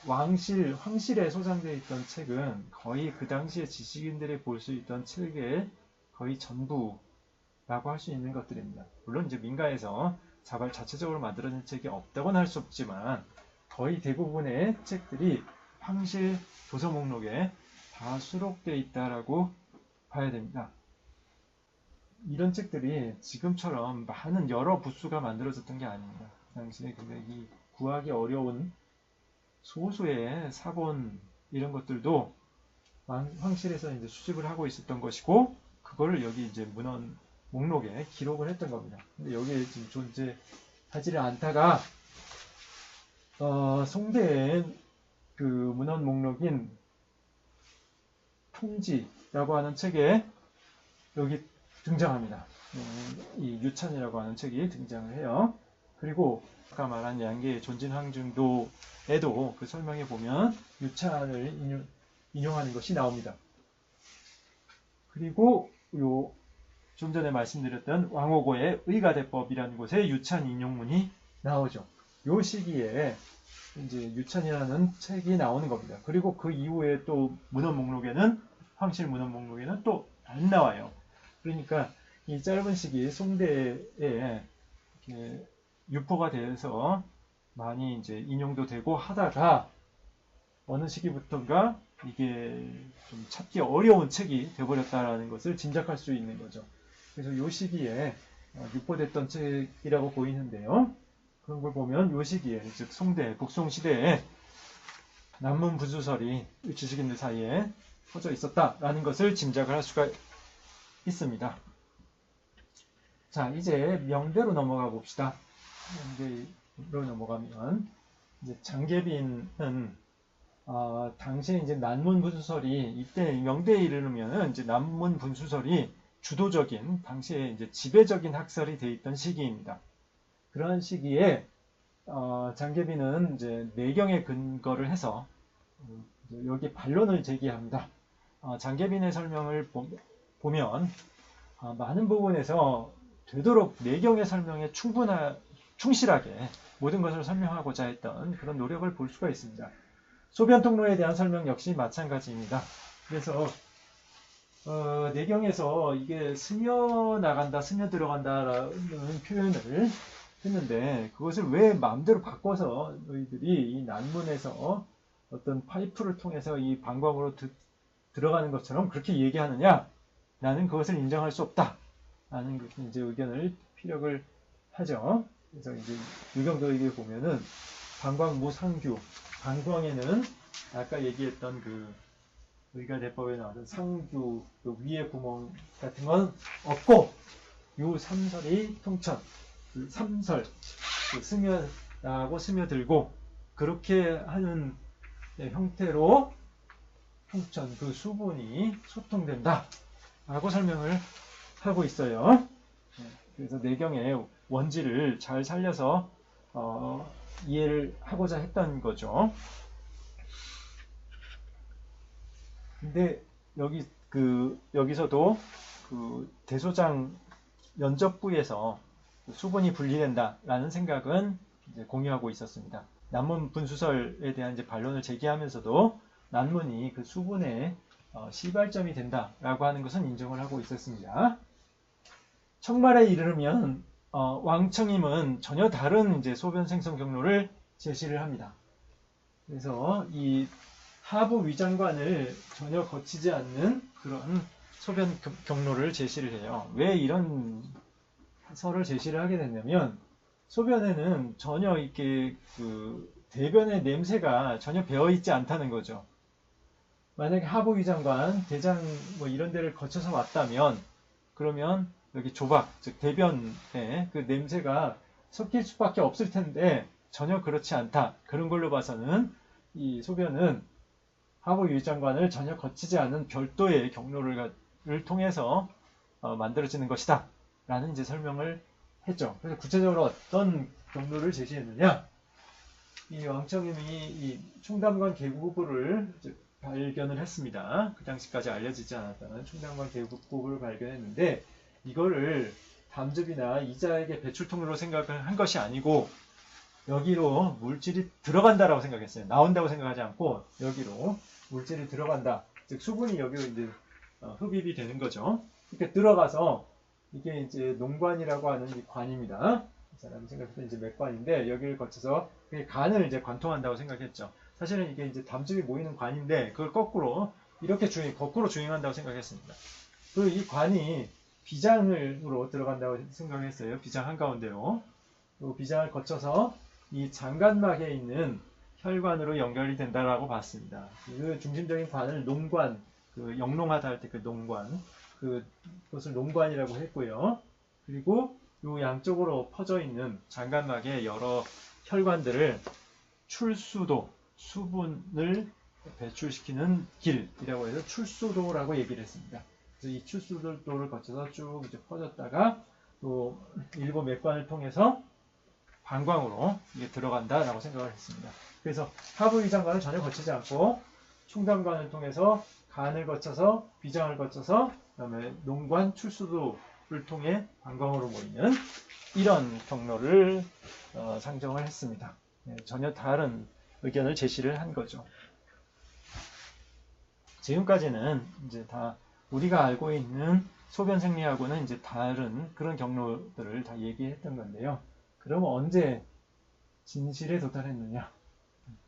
황실에 소장되어 있던 책은 거의 그 당시에 지식인들이 볼 수 있던 책의 거의 전부라고 할 수 있는 것들입니다. 물론 이제 민가에서 자체적으로 만들어진 책이 없다고는 할 수 없지만 거의 대부분의 책들이 황실 도서 목록에 다 수록되어 있다라고 봐야 됩니다. 이런 책들이 지금처럼 많은 여러 부수가 만들어졌던 게 아닙니다. 당시에 굉장히 구하기 어려운 소수의 사본 이런 것들도 황실에서 이제 수집을 하고 있었던 것이고, 그거를 여기 이제 문헌 목록에 기록을 했던 겁니다. 근데 여기에 지금 존재하지를 않다가 송대의 그 문헌 목록인 통지라고 하는 책에 여기 등장합니다. 이 유찬이라고 하는 책이 등장을 해요. 그리고 아까 말한 양계의 존진황중도에도 그 설명에 보면 유찬을 인용하는 것이 나옵니다. 그리고 좀 전에 말씀드렸던 왕오고의 의가대법이라는 곳에 유찬 인용문이 나오죠. 요 시기에 이제 유찬이라는 책이 나오는 겁니다. 그리고 그 이후에 또 문헌 목록에는 황실 문헌 목록에는 또 안 나와요. 그러니까 이 짧은 시기 송대에 이렇게 유포가 돼서 많이 이제 인용도 되고 하다가 어느 시기부터인가 이게 좀 찾기 어려운 책이 되어버렸다라는 것을 짐작할 수 있는 거죠. 그래서 이 시기에 유포됐던 책이라고 보이는데요. 그런 걸 보면 이 시기에, 즉 송대, 북송시대에 남문 분수설이 지식인들 사이에 퍼져 있었다라는 것을 짐작을 할 수가 있습니다. 자, 이제 명대로 넘어가 봅시다. 명대로 넘어가면 이제 장계빈은 당시에 이제 남문 분수설이 이때 명대에 이르면은 이제 남문 분수설이 주도적인 당시에 이제 지배적인 학설이 돼 있던 시기입니다. 그런 시기에 장계빈은 이제 내경에 근거를 해서 여기 반론을 제기합니다. 장계빈의 설명을 보면 많은 부분에서 되도록 내경의 설명에 충실하게 모든 것을 설명하고자 했던 그런 노력을 볼 수가 있습니다. 소변 통로에 대한 설명 역시 마찬가지입니다. 그래서 내경에서 이게 스며 나간다, 스며 들어간다라는 표현을 했는데 그것을 왜 마음대로 바꿔서 너희들이 이 난문에서 어떤 파이프를 통해서 이 방광으로 들어가는 것처럼 그렇게 얘기하느냐? 나는 그것을 인정할 수 없다. 라는 이제 의견을 피력을 하죠. 그래서 이제 유경도에게 보면은 방광무상규, 방광에는 아까 얘기했던 그 의가대법에 나오는 상규, 그 위에 구멍 같은 건 없고 요 삼설이 통천, 그 삼설, 그 스며 나가고 스며들고 그렇게 하는 형태로 통천, 그 수분이 소통된다 라고 설명을 하고 있어요. 그래서 내경의 원지를 잘 살려서 이해를 하고자 했던 거죠. 근데 여기서도 그 대소장 면접부에서 수분이 분리된다라는 생각은 이제 공유하고 있었습니다. 난문 분수설에 대한 이제 반론을 제기하면서도 난문이 그 수분의 시발점이 된다라고 하는 것은 인정을 하고 있었습니다. 청말에 이르면 왕청임은 전혀 다른 이제 소변 생성 경로를 제시를 합니다. 그래서 이 하부 위장관을 전혀 거치지 않는 그런 소변 경로를 제시를 해요. 왜 이런 설을 제시를 하게 됐냐면 소변에는 전혀 이렇게 그 대변의 냄새가 전혀 배어 있지 않다는 거죠. 만약에 하부 위장관, 대장 뭐 이런 데를 거쳐서 왔다면 그러면 여기 조박, 즉 대변에 그 냄새가 섞일 수밖에 없을 텐데 전혀 그렇지 않다. 그런 걸로 봐서는 이 소변은 하부 위장관을 전혀 거치지 않은 별도의 경로를 통해서 만들어지는 것이다. 라는 이제 설명을 했죠. 그래서 구체적으로 어떤 경로를 제시했느냐? 이 왕청임이 이 충담관 계곡부를 발견을 했습니다. 그 당시까지 알려지지 않았다는 충담관 계곡부를 발견했는데 이거를 담즙이나 이자액의 배출 통로로 생각을 한 것이 아니고 여기로 물질이 들어간다라고 생각했어요. 나온다고 생각하지 않고 여기로 물질이 들어간다. 즉 수분이 여기로 이제 흡입이 되는 거죠. 이렇게 들어가서 이게 이제 농관이라고 하는 이 관입니다. 이 사람이 생각했던 이제 맥관인데 여기를 거쳐서 간을 이제 관통한다고 생각했죠. 사실은 이게 이제 담즙이 모이는 관인데 그걸 거꾸로 이렇게 거꾸로 주행한다고 생각했습니다. 그리고 이 관이 비장으로 들어간다고 생각했어요. 비장 한가운데로. 그리고 비장을 거쳐서 이 장관막에 있는 혈관으로 연결이 된다라고 봤습니다. 그 중심적인 관을 농관, 그 영농하다 할 때 그 농관, 그것을 농관이라고 했고요. 그리고 이 양쪽으로 퍼져 있는 장관막의 여러 혈관들을 출수도, 수분을 배출시키는 길이라고 해서 출수도라고 얘기를 했습니다. 그래서 이 출수도를 거쳐서 쭉 이제 퍼졌다가 또 일부 맥관을 통해서 방광으로 이게 들어간다라고 생각을 했습니다. 그래서 하부 위장관을 전혀 거치지 않고 충담관을 통해서 간을 거쳐서 비장을 거쳐서 그다음에 농관 출수도를 통해 방광으로 모이는 이런 경로를 상정을 했습니다. 네, 전혀 다른 의견을 제시를 한 거죠. 지금까지는 이제 다 우리가 알고 있는 소변 생리하고는 이제 다른 그런 경로들을 다 얘기했던 건데요. 그럼 언제 진실에 도달했느냐?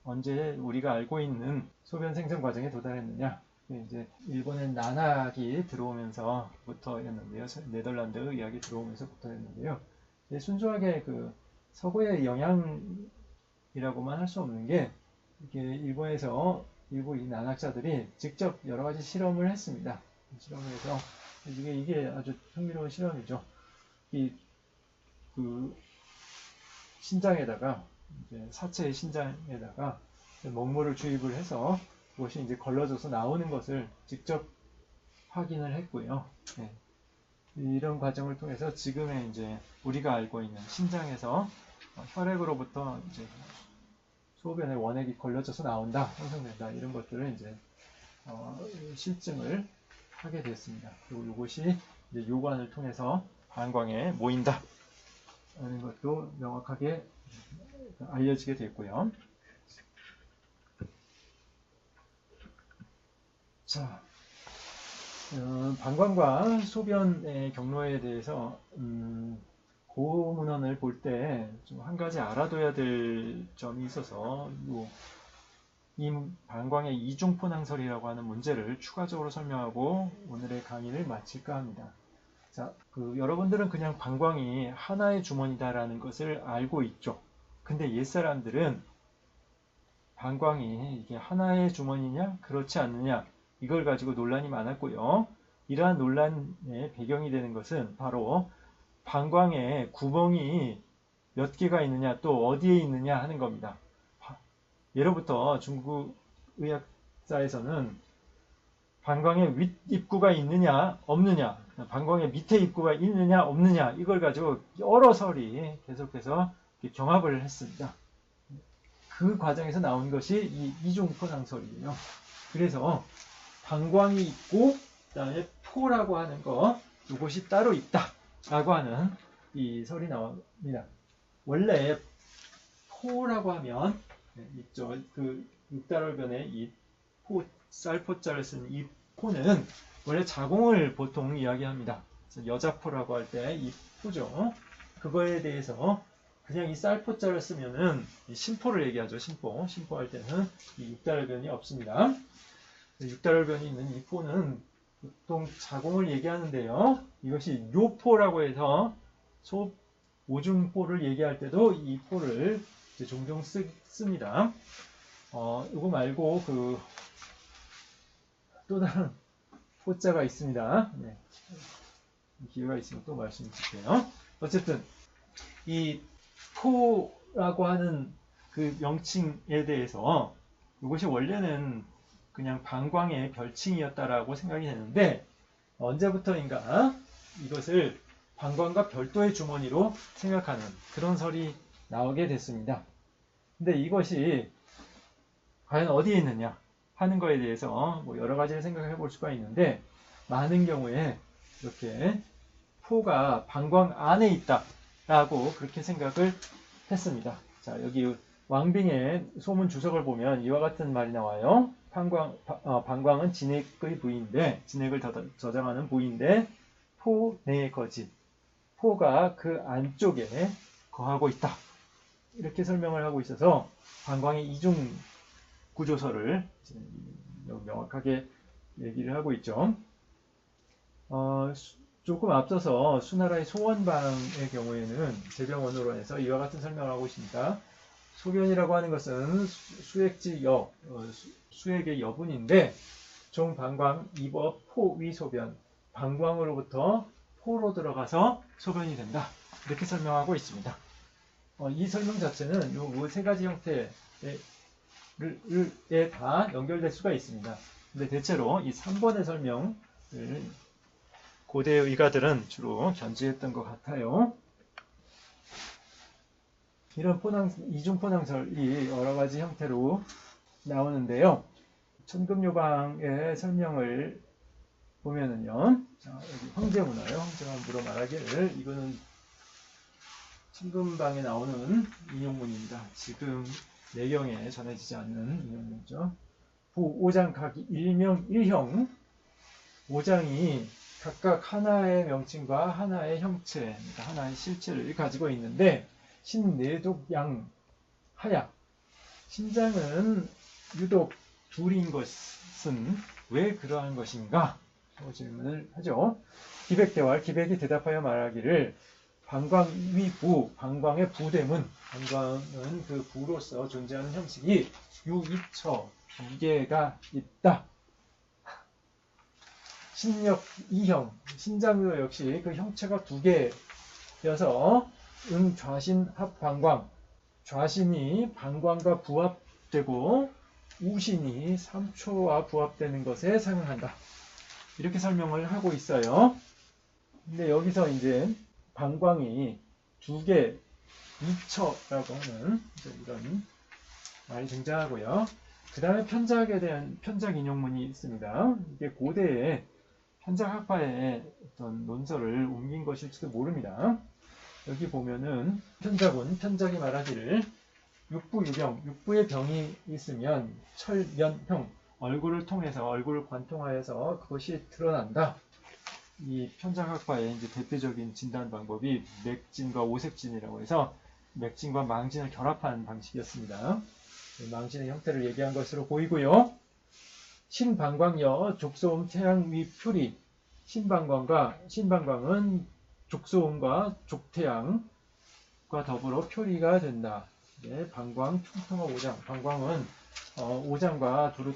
언제 우리가 알고 있는 소변 생성 과정에 도달했느냐? 이제 일본의 난학이 들어오면서부터였는데요. 네덜란드 의학이 들어오면서부터였는데요. 순수하게 그 서구의 영향이라고만 할 수 없는 게 이게 일본에서 일부 이 난학자들이 직접 여러 가지 실험을 했습니다. 실험을 해서 이게 아주 흥미로운 실험이죠. 그 신장에다가 이제 사체의 신장에다가 먹물을 주입을 해서 그것이 이제 걸러져서 나오는 것을 직접 확인을 했고요. 네. 이런 과정을 통해서 지금의 이제 우리가 알고 있는 신장에서 혈액으로부터 이제 소변의 원액이 걸러져서 나온다, 형성된다 이런 것들을 이제 실증을 하게 됐습니다. 그리고 이것이 이제 요관을 통해서 방광에 모인다 하는 것도 명확하게 알려지게 됐고요. 자, 방광과 소변의 경로에 대해서 고문헌을 볼 때 좀 한 가지 알아둬야 될 점이 있어서 이 방광의 이중포낭설이라고 하는 문제를 추가적으로 설명하고 오늘의 강의를 마칠까 합니다. 자, 여러분들은 그냥 방광이 하나의 주머니다라는 것을 알고 있죠. 근데 옛사람들은 방광이 이게 하나의 주머니냐 그렇지 않느냐 이걸 가지고 논란이 많았고요. 이러한 논란의 배경이 되는 것은 바로 방광에 구멍이 몇 개가 있느냐 또 어디에 있느냐 하는 겁니다. 예로부터 중국 의학사에서는 방광에 윗 입구가 있느냐 없느냐 방광에 밑에 입구가 있느냐 없느냐 이걸 가지고 여러 설이 계속해서 경합을 했습니다. 그 과정에서 나온 것이 이 이중포낭설이에요. 그래서 방광이 있고 그다음에 포라고 하는 거 이것이 따로 있다라고 하는 이 설이 나옵니다. 원래 포라고 하면 있죠. 그 육달월변의 이 쌀포자를 쓴 이 포는 원래 자궁을 보통 이야기합니다. 여자포라고 할 때 이 포죠. 그거에 대해서 그냥 이 쌀포자를 쓰면은 이 심포를 얘기하죠. 심포할 때는 이 육달변이 없습니다. 육달변이 있는 이 포는 보통 자궁을 얘기하는데요. 이것이 요포라고 해서 오중포를 얘기할 때도 이 포를 종종 씁니다. 이거 말고 또 다른 포자가 있습니다. 네. 기회가 있으면 또 말씀드릴게요. 어쨌든 이 포라고 하는 그 명칭에 대해서 이것이 원래는 그냥 방광의 별칭이었다라고 생각이 되는데 언제부터인가 이것을 방광과 별도의 주머니로 생각하는 그런 설이 나오게 됐습니다. 근데 이것이 과연 어디에 있느냐 하는 거에 대해서 여러 가지를 생각해 볼 수가 있는데 많은 경우에 이렇게 포가 방광 안에 있다라고 그렇게 생각을 했습니다. 자, 여기 왕빙의 소문 주석을 보면 이와 같은 말이 나와요. 방광은 진액의 부위인데 진액을 저장하는 부위인데 포 내의 거지. 포가 그 안쪽에 거하고 있다. 이렇게 설명을 하고 있어서 방광의 이중 구조설을 명확하게 얘기를 하고 있죠. 조금 앞서서 수나라의 소원방의 경우에는 제병원으로해서 이와 같은 설명을 하고 있습니다. 소변이라고 하는 것은 수액의 여분인데 종방광, 입업, 포, 위소변, 방광으로부터 포로 들어가서 소변이 된다. 이렇게 설명하고 있습니다. 이 설명 자체는 이 세 가지 형태에 다 연결될 수가 있습니다. 근데 대체로 이 3번의 설명을 고대 의가들은 주로 견지했던 것 같아요. 이런 이중포낭설이 여러 가지 형태로 나오는데요. 천금요방의 설명을 보면은요. 자, 여기 황제문화요. 황제가 물어 말하기를 이거는 천금방에 나오는 인용문입니다. 지금 내경에 전해지지 않는 인용문이죠. 오장각이 일명 일형 오장이 각각 하나의 명칭과 하나의 형체, 그러니까 하나의 실체를 가지고 있는데 신내독양 하야 신장은 유독 둘인 것은 왜 그러한 것인가? 질문을 하죠. 기백대활 기백이 대답하여 말하기를 방광위부 방광의 부됨은 방광은 그 부로서 존재하는 형식이 유이처 두 개가 있다. 신력 이형 신장도 역시 그 형체가 두 개여서 좌신 합방광 좌신이 방광과 부합되고 우신이 삼초와 부합되는 것에 상응한다. 이렇게 설명을 하고 있어요. 근데 여기서 이제 방광이 두 개, 이처라고 하는 이런 말이 등장하고요. 그 다음에 편작에 대한 편작 인용문이 있습니다. 이게 고대의 편작학파의 어떤 논설을 옮긴 것일지도 모릅니다. 여기 보면은 편작이 말하기를 육부유병, 육부에 병이 있으면 철면형, 얼굴을 통해서 얼굴을 관통하여서 그것이 드러난다. 이 편장학과의 이제 대표적인 진단 방법이 맥진과 오색진이라고 해서 맥진과 망진을 결합한 방식이었습니다. 망진의 형태를 얘기한 것으로 보이고요. 신방광여 족소음 태양 위 표리. 신방광은 족소음과 족태양과 더불어 표리가 된다. 네, 방광 충통어 오장. 방광은 오장과 두루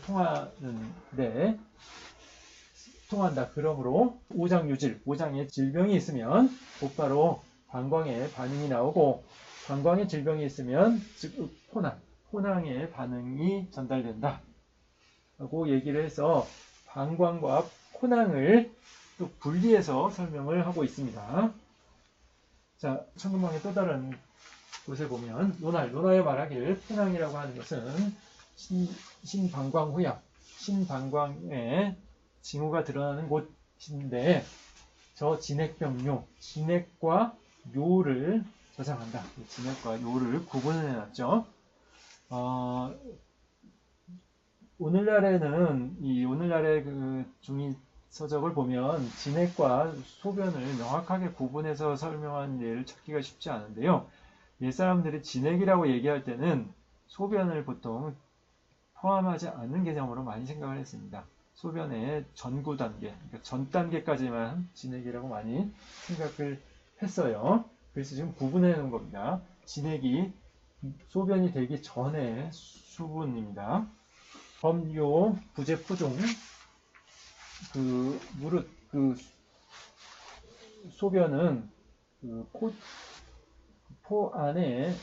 통한다. 그러므로 오장유질, 오장에 질병이 있으면 곧바로 방광에 반응이 나오고, 방광에 질병이 있으면 즉 혼항에 반응이 전달된다 라고 얘기를 해서 방광과 혼항을 또 분리해서 설명을 하고 있습니다. 자, 천문방의 또 다른 곳에 보면 논하여 말하기를 혼항이라고 하는 것은 신방광후약, 신방광의 징후가 드러나는 곳인데, 저 진액병요, 진액과 요를 저장한다. 진액과 요를 구분을 해놨죠. 오늘날의 그 중위 서적을 보면 진액과 소변을 명확하게 구분해서 설명한 예를 찾기가 쉽지 않은데요. 옛사람들이 진액이라고 얘기할 때는 소변을 보통 포함하지 않는 개념으로 많이 생각을 했습니다. 소변의 전구 단계, 그러니까 전 단계까지만 진액이라고 많이 생각을 했어요. 그래서 지금 구분해 놓은 겁니다. 진액이 소변이 되기 전의 수분입니다. 범요 부재 포종, 소변은 포 안에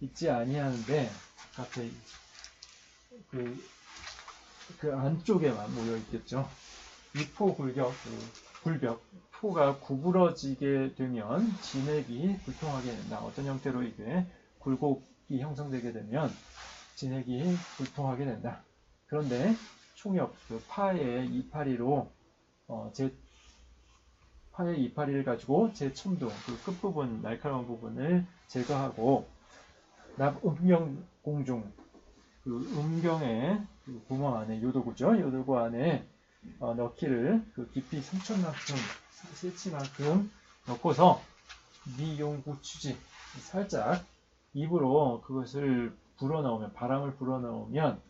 있지 아니하는데 앞에 그 안쪽에만 모여 있겠죠. 이포 굴벽, 포가 구부러지게 되면 진액이 불통하게 된다. 어떤 형태로 이게 굴곡이 형성되게 되면 진액이 불통하게 된다. 그런데 총엽, 파의 이파리로 파의 이파리를 가지고 제 첨도, 그 끝부분, 날카로운 부분을 제거하고 음경 공중, 그 음경의 그 구멍 안에 요도구죠. 요도구 안에 넣기를 그 깊이 3,000만큼 넣고서 미용구 추지 살짝 입으로 그것을 불어넣으면, 바람을 불어넣으면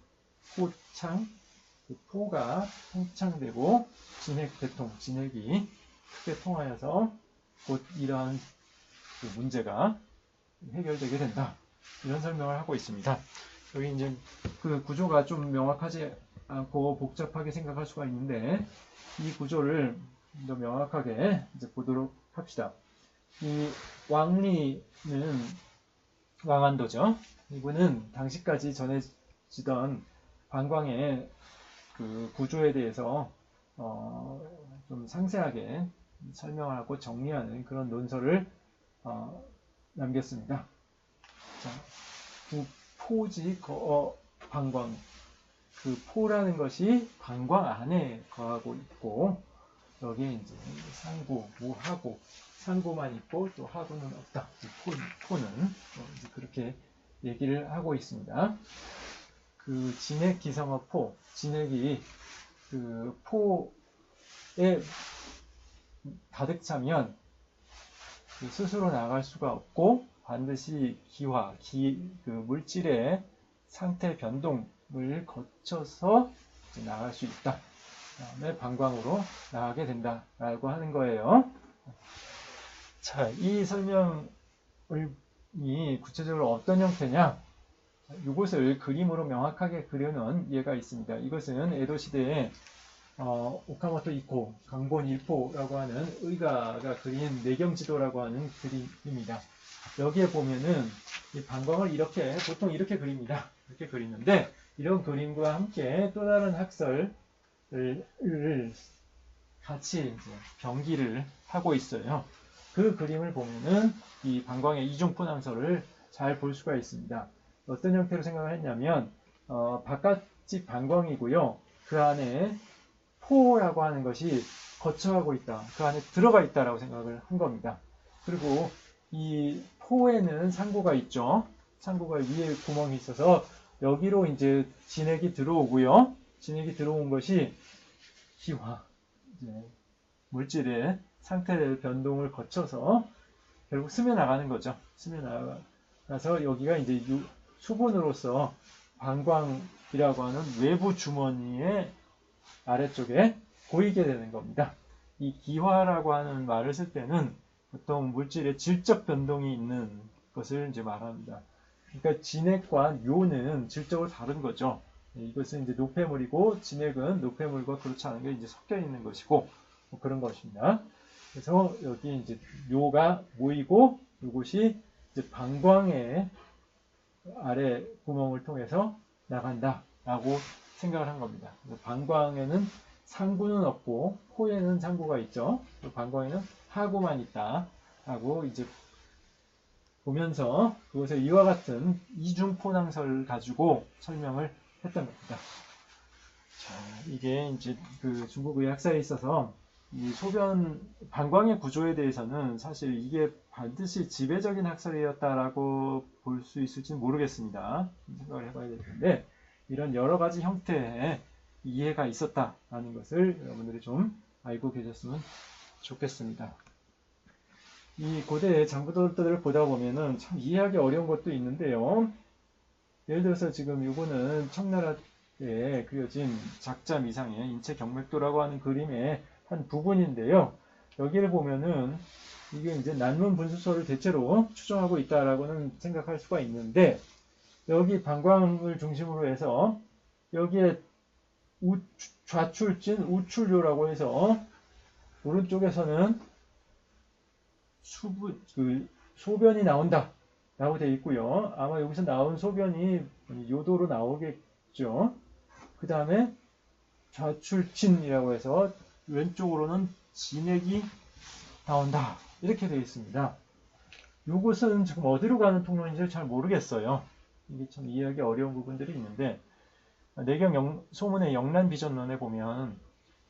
포창, 그 포가 통창되고 진액이 크게 통하여서 곧 이러한 그 문제가 해결되게 된다. 이런 설명을 하고 있습니다. 여기 이제 그 구조가 좀 명확하지 않고 복잡하게 생각할 수가 있는데, 이 구조를 더 명확하게 이제 보도록 합시다. 이 왕리는 왕안도죠. 이분은 당시까지 전해지던 방광의 그 구조에 대해서 좀 상세하게 설명을 하고 정리하는 그런 논설을 남겼습니다. 자, 포지 방광, 그 포라는 것이 방광 안에 거하고 있고, 여기에 이제 상구, 무하고, 상구만 있고 또 하구는 없다. 포는 이제 그렇게 얘기를 하고 있습니다. 그 진액 기성어 포, 진액이 그 포에 가득 차면 스스로 나갈 수가 없고, 반드시 그 물질의 상태 변동을 거쳐서 나갈 수 있다. 다음에 방광으로 나가게 된다라고 하는 거예요. 자, 이 설명이 구체적으로 어떤 형태냐? 이것을 그림으로 명확하게 그려놓은 예가 있습니다. 이것은 에도 시대에 오카모토 이코, 강본 일포라고 하는 의가가 그린 내경지도라고 하는 그림입니다. 여기에 보면은 이 방광을 보통 이렇게 그립니다. 이렇게 그리는데, 이런 그림과 함께 또 다른 학설을 같이 이제 병기를 하고 있어요. 그 그림을 보면은 이 방광의 이중포낭설을 잘 볼 수가 있습니다. 어떤 형태로 생각을 했냐면, 바깥이 방광이고요. 그 안에 포라고 하는 것이 거쳐하고 있다. 그 안에 들어가 있다라고 생각을 한 겁니다. 그리고 이 포에는 상고가 있죠. 상고가 위에 구멍이 있어서 여기로 이제 진액이 들어오고요. 진액이 들어온 것이 기화, 이제 물질의 상태 변동을 거쳐서 결국 스며나가는 거죠. 스며나가서 여기가 이제 수분으로서 방광이라고 하는 외부 주머니의 아래쪽에 고이게 되는 겁니다. 이 기화라고 하는 말을 쓸 때는 보통 물질의 질적 변동이 있는 것을 이제 말합니다. 그러니까 진액과 뇨는 질적으로 다른 거죠. 이것은 이제 노폐물이고 진액은 노폐물과 그렇지 않은 게 이제 섞여 있는 것이고 뭐 그런 것입니다. 그래서 여기 이제 뇨가 모이고 이것이 이제 방광의 아래 구멍을 통해서 나간다라고 생각을 한 겁니다. 방광에는 상구는 없고 코에는 상구가 있죠. 방광에는 하구만 있다라고 이제 보면서 그것을 이와 같은 이중포낭설을 가지고 설명을 했던 겁니다. 자, 이게 이제 그 중국 의학사에 있어서 이 소변 방광의 구조에 대해서는 사실 이게 반드시 지배적인 학설이었다라고 볼 수 있을지는 모르겠습니다. 생각을 해봐야 될 텐데 이런 여러 가지 형태의 이해가 있었다라는 것을 여러분들이 좀 알고 계셨으면 좋겠습니다. 이 고대의 장부들을 보다 보면은 참 이해하기 어려운 것도 있는데요. 예를 들어서 지금 이거는 청나라에 그려진 작자 미상의 인체 경맥도라고 하는 그림의 한 부분인데요. 여기를 보면은 이게 이제 난문 분수소를 대체로 추정하고 있다라고는 생각할 수가 있는데 여기 중심으로 해서 여기에 좌출진 우출료라고 해서 오른쪽에서는 소변이 나온다 라고 되어 있고요. 아마 여기서 나온 소변이 요도로 나오겠죠. 그 다음에 좌출진이라고 해서 왼쪽으로는 진액이 나온다 이렇게 되어 있습니다. 이것은 지금 어디로 가는 통로인지 잘 모르겠어요. 이게 참 이해하기 어려운 부분들이 있는데 내경 소문의 영란비전론에 보면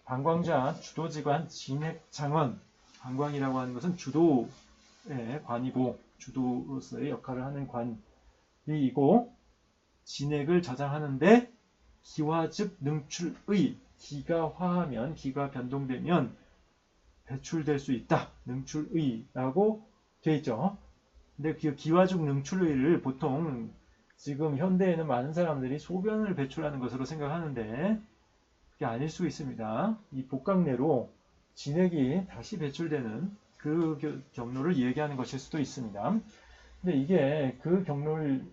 방광자 주도지관 진액장원 방광이라고 하는 것은 주도의 관이고 주도로서의 역할을 하는 관이고 진액을 저장하는데 기화즉 능출의 기가 화하면 기가 변동되면 배출될 수 있다. 능출의라고 되어 있죠. 근데 그 기화즉 능출의를 보통 지금 현대에는 많은 사람들이 소변을 배출하는 것으로 생각하는데 그게 아닐 수 있습니다. 이 복강내로 진액이 다시 배출되는 그 경로를 얘기하는 것일 수도 있습니다. 근데 이게 그 경로를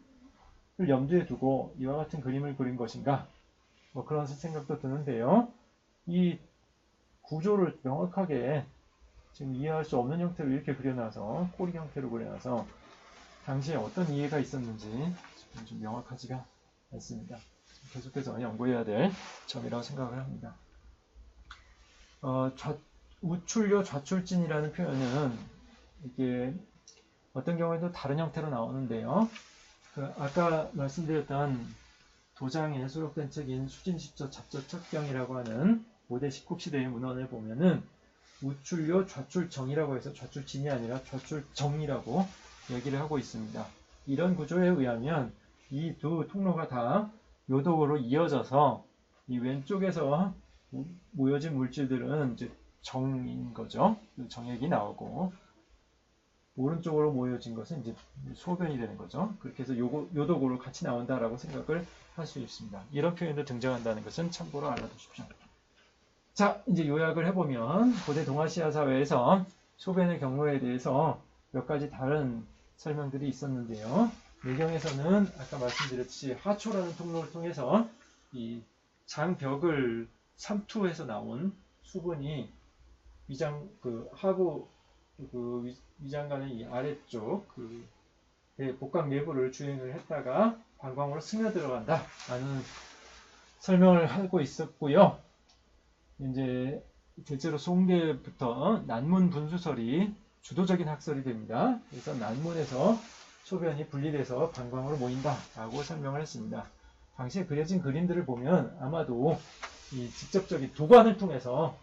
염두에 두고 이와 같은 그림을 그린 것인가? 뭐 그런 생각도 드는데요. 이 구조를 명확하게 지금 이해할 수 없는 형태로 이렇게 그려놔서 꼬리 형태로 그려놔서 당시에 어떤 이해가 있었는지 좀 명확하지가 않습니다. 계속해서 연구해야 될 점이라고 생각을 합니다. 우출료 좌출진이라는 표현은 이게 어떤 경우에도 다른 형태로 나오는데요. 아까 말씀드렸던 도장에 수록된 책인 수진십조 잡조척경이라고 하는 5대 19시대의 문헌을 보면은 우출료 좌출정이라고 해서 좌출진이 아니라 좌출정이라고 얘기를 하고 있습니다. 이런 구조에 의하면 이 두 통로가 다 요도로 이어져서 이 왼쪽에서 모여진 물질들은 이제 정인 거죠. 정액이 나오고 오른쪽으로 모여진 것은 이제 소변이 되는 거죠. 그렇게 해서 요도고로 같이 나온다라고 생각을 할 수 있습니다. 이런 표현도 등장한다는 것은 참고로 알아두십시오. 자, 이제 요약을 해보면 고대 동아시아 사회에서 소변의 경로에 대해서 몇 가지 다른 설명들이 있었는데요. 내경에서는 아까 말씀드렸듯이 하초라는 통로를 통해서 이 장벽을 삼투해서 나온 수분이 하부 위장관의 이 아래쪽 복강 내부를 주행을 했다가 방광으로 스며 들어간다라는 설명을 하고 있었고요. 이제 대체로 송계부터 난문 분수설이 주도적인 학설이 됩니다. 그래서 난문에서 소변이 분리돼서 방광으로 모인다라고 설명을 했습니다. 당시에 그려진 그림들을 보면 아마도 이 직접적인 도관을 통해서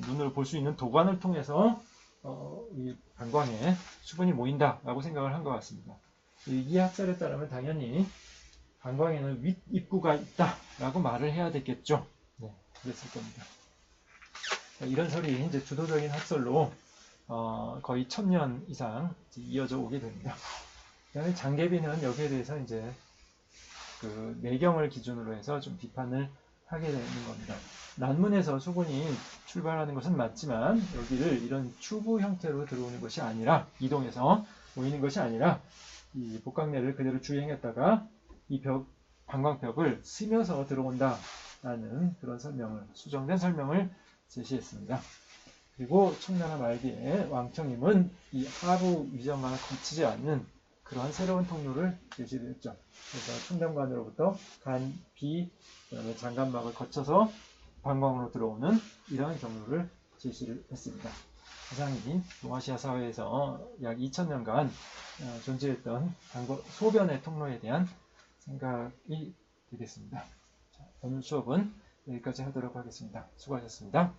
눈으로 볼 수 있는 도관을 통해서 이 방광에 수분이 모인다라고 생각을 한 것 같습니다. 이 학설에 따르면 당연히 방광에는 윗 입구가 있다라고 말을 해야 되겠죠. 네, 그랬을 겁니다. 이런 설이 이제 주도적인 학설로 거의 1000년 이상 이어져 오게 됩니다. 그다음에 장계비는 여기에 대해서 이제 그 내경을 기준으로 해서 좀 비판을 하게 되는 겁니다. 난문에서 수군이 출발하는 것은 맞지만 여기를 이런 추부 형태로 들어오는 것이 아니라 이동해서 모이는 것이 아니라 이 복강내를 그대로 주행했다가 이 방광벽을 스며서 들어온다라는 그런 설명을 수정된 설명을 제시했습니다. 그리고 청나라 말기에 왕청임은 이 하부 위정관을 거치지 않는 그러한 새로운 통로를 제시를 했죠. 그래서 충정관으로부터 간, 비, 그다음에 장관막을 거쳐서 방광으로 들어오는 이러한 경로를 제시를 했습니다. 이상이 동아시아 사회에서 약 2000년간 존재했던 소변의 통로에 대한 생각이 되겠습니다. 자, 오늘 수업은 여기까지 하도록 하겠습니다. 수고하셨습니다.